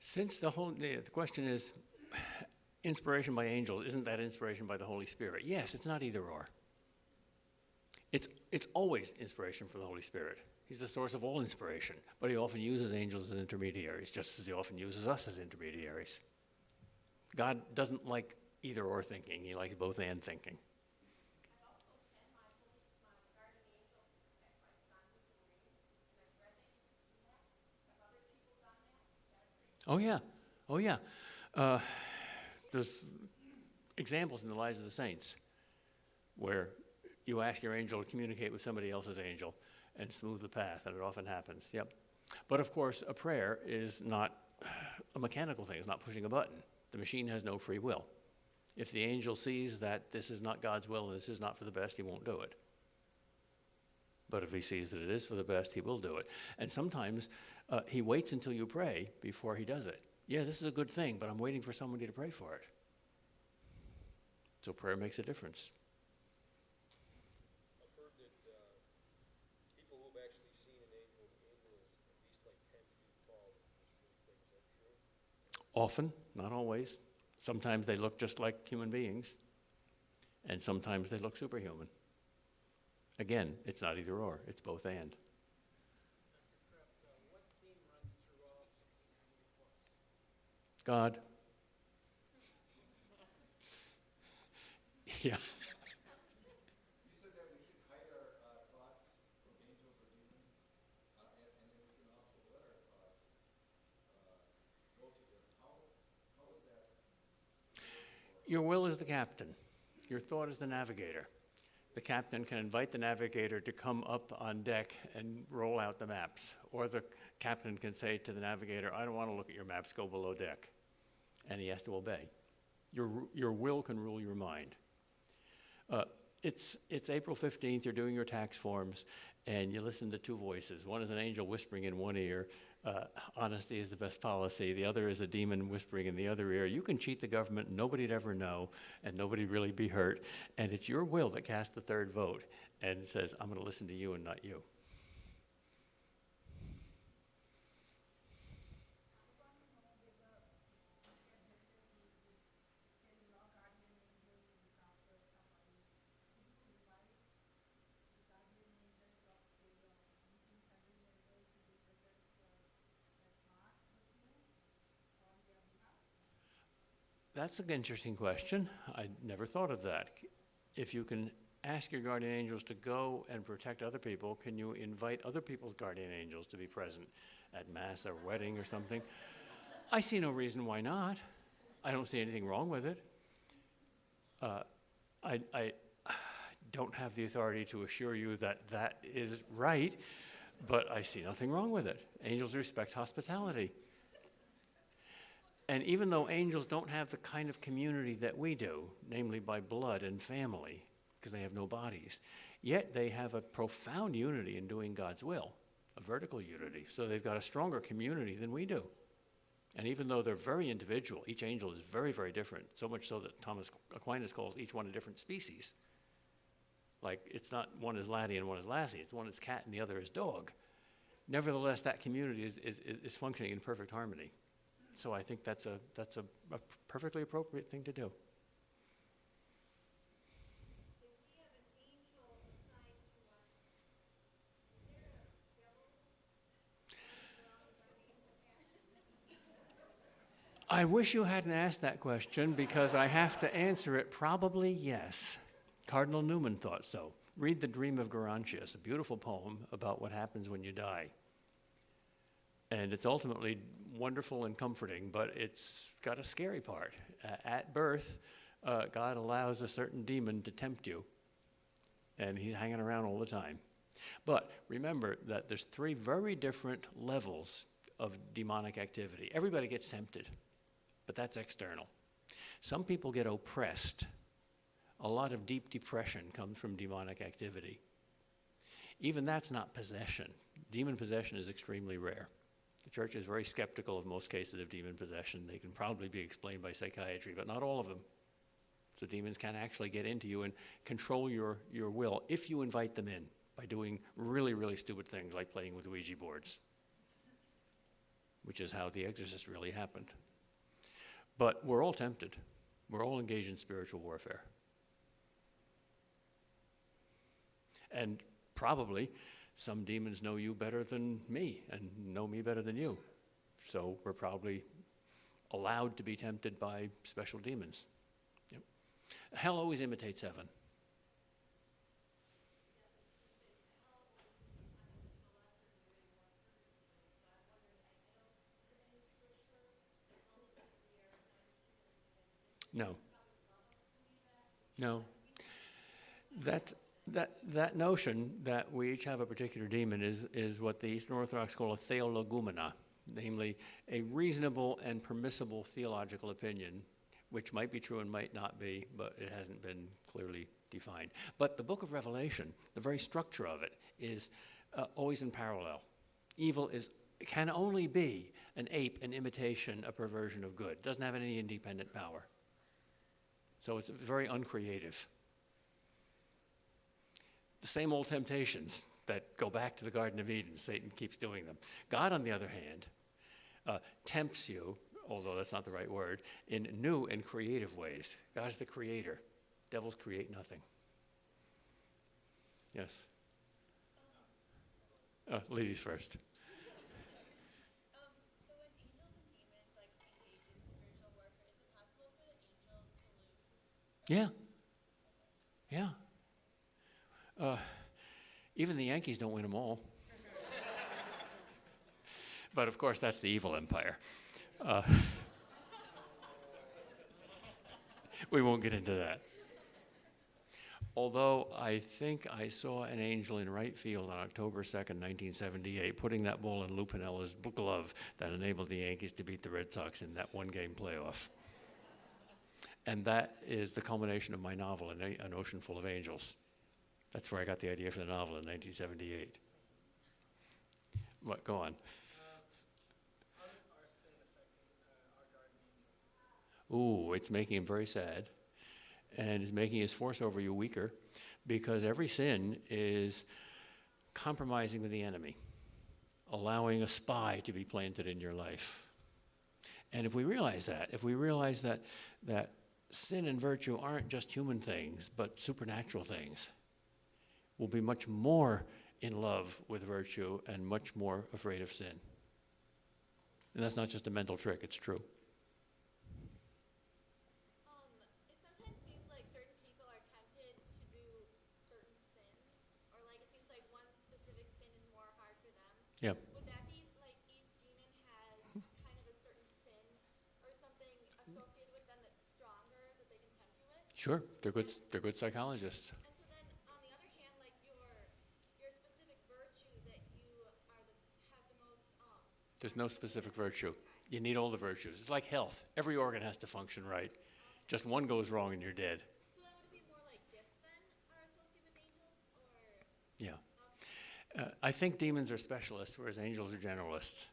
Since the question is inspiration by angels, isn't that inspiration by the Holy Spirit? Yes, it's not either or. It's always inspiration from the Holy Spirit. He's the source of all inspiration, but he often uses angels as intermediaries, just as he often uses us as intermediaries. God doesn't like either or thinking, he likes both and thinking. I also send my guardian angel to protect my son who's in the Marines, and I've read that you can do that. Have other people done that? Is that a great Oh yeah. There's examples in the lives of the saints where you ask your angel to communicate with somebody else's angel and smooth the path, and it often happens. Yep. But of course, a prayer is not a mechanical thing. It's not pushing a button. The machine has no free will. If the angel sees that this is not God's will and this is not for the best, he won't do it. But if he sees that it is for the best, he will do it. And sometimes he waits until you pray before he does it. Yeah, this is a good thing, but I'm waiting for somebody to pray for it. So prayer makes a difference. I've heard that people who've actually seen an angel is at least like 10 feet tall. Is that true? Often, not always. Sometimes they look just like human beings, and sometimes they look superhuman. Again, it's not either or, it's both and. Mr. Kreeft, what theme runs through all 1600 books? God. Yeah. You said that we should hide our thoughts from angels or demons, and then we can also let our thoughts go to them. How is that? Your will is the captain. Your thought is the navigator. The captain can invite the navigator to come up on deck and roll out the maps. Or the captain can say to the navigator, I don't want to look at your maps, go below deck. And he has to obey. Your will can rule your mind. It's April 15th, you're doing your tax forms, and you listen to two voices. One is an angel whispering in one ear, honesty is the best policy. The other is a demon whispering in the other ear. You can cheat the government, nobody'd ever know, and nobody'd really be hurt. And it's your will that casts the third vote and says, I'm going to listen to you and not you. That's an interesting question. I never thought of that. If you can ask your guardian angels to go and protect other people, can you invite other people's guardian angels to be present at Mass or wedding or something? I see no reason why not. I don't see anything wrong with it. I don't have the authority to assure you that that is right, but I see nothing wrong with it. Angels respect hospitality. And even though angels don't have the kind of community that we do, namely by blood and family, because they have no bodies, yet they have a profound unity in doing God's will, a vertical unity. So they've got a stronger community than we do. And even though they're very individual, each angel is very, very different, so much so that Thomas Aquinas calls each one a different species. Like, it's not one is laddie and one is lassie, it's one is cat and the other is dog. Nevertheless, that community is functioning in perfect harmony. So I think that's a perfectly appropriate thing to do. If we have an angel assigned to us, is there a devil I wish you hadn't asked that question because I have to answer it probably yes. Cardinal Newman thought so. Read The Dream of Gerontius, a beautiful poem about what happens when you die. And it's ultimately wonderful and comforting, but it's got a scary part. At birth, God allows a certain demon to tempt you, and he's hanging around all the time. But remember that there's three very different levels of demonic activity. Everybody gets tempted, but that's external. Some people get oppressed. A lot of deep depression comes from demonic activity. Even that's not possession. Demon possession is extremely rare. The church is very skeptical of most cases of demon possession. They can probably be explained by psychiatry, but not all of them. So demons can actually get into you and control your will if you invite them in by doing really, really stupid things like playing with Ouija boards. which is how the exorcist really happened. But we're all tempted. We're all engaged in spiritual warfare. And probably some demons know you better than me and know me better than you. So we're probably allowed to be tempted by special demons. Yep. Hell always imitates heaven. No. No. That notion that we each have a particular demon is what the Eastern Orthodox call a theologumena, namely a reasonable and permissible theological opinion, which might be true and might not be, but it hasn't been clearly defined. But the book of Revelation, the very structure of it, is always in parallel. Evil can only be an ape, an imitation, a perversion of good. It doesn't have any independent power. So it's very uncreative. The same old temptations that go back to the Garden of Eden. Satan keeps doing them. God, on the other hand, tempts you, although that's not the right word, in new and creative ways. God's the creator. Devils create nothing. Yes? Ladies first. So when angels and demons like engage in spiritual warfare, is it possible for the angel to lose? Yeah. Even the Yankees don't win them all. But of course, that's the evil empire. We won't get into that. Although I think I saw an angel in right field on October 2nd, 1978, putting that ball in Lou Pinella's glove that enabled the Yankees to beat the Red Sox in that one-game playoff. And that is the culmination of my novel, An Ocean Full of Angels. That's where I got the idea for the novel in 1978. What? Go on. How is our sin affecting our guardian angel? Ooh, it's making him very sad, and it's making his force over you weaker, because every sin is compromising with the enemy, allowing a spy to be planted in your life. And if we realize that sin and virtue aren't just human things, but supernatural things, we'll be much more in love with virtue and much more afraid of sin. And that's not just a mental trick, it's true. It sometimes seems like certain people are tempted to do certain sins, or like it seems like one specific sin is more hard for them. Yeah. Would that be like each demon has kind of a certain sin or something associated with them that's stronger that they can tempt you with? Sure, they're good psychologists. And so then on the other hand, like your specific virtue that you have the most There's no specific virtue. You need all the virtues. It's like health. Every organ has to function right. Just one goes wrong and you're dead. So that would be more like gifts then are associated with angels, or Yeah. I think demons are specialists, whereas angels are generalists.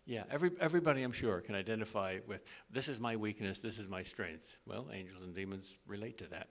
Yeah, everybody, I'm sure, can identify with, this is my weakness, this is my strength. Well, angels and demons relate to that.